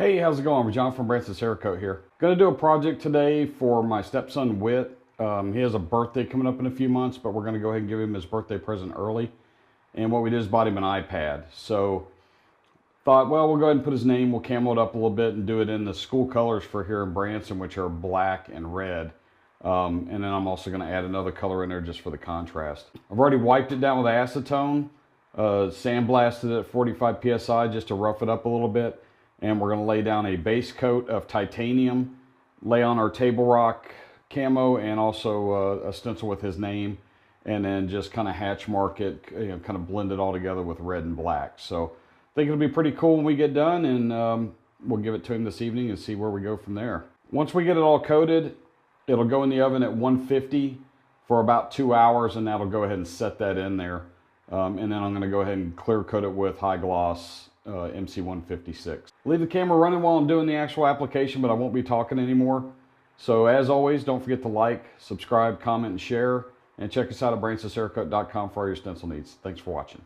Hey, how's it going? I'm John from Branson Cerakote here. Going to do a project today for my stepson Whit. He has a birthday coming up in a few months, but we're going to go ahead and give him his birthday present early. And what we did is bought him an iPad. So thought, well, we'll go ahead and put his name, we'll camo it up a little bit and do it in the school colors for here in Branson, which are black and red. And then I'm also going to add another color in there just for the contrast. I've already wiped it down with acetone, sandblasted it at 45 psi just to rough it up a little bit. And we're going to lay down a base coat of titanium, lay on our table rock camo, and also a stencil with his name, and then just kind of hatch mark it, kind of blend it all together with red and black. So I think it'll be pretty cool when we get done, and we'll give it to him this evening and see where we go from there. Once we get it all coated, it'll go in the oven at 150 for about 2 hours, and that'll go ahead and set that in there. And then I'm going to go ahead and clear coat it with high gloss MC156. Leave the camera running while I'm doing the actual application, but I won't be talking anymore. So as always, don't forget to like, subscribe, comment, and share, and check us out at bransoncerakote.com for all your stencil needs. Thanks for watching.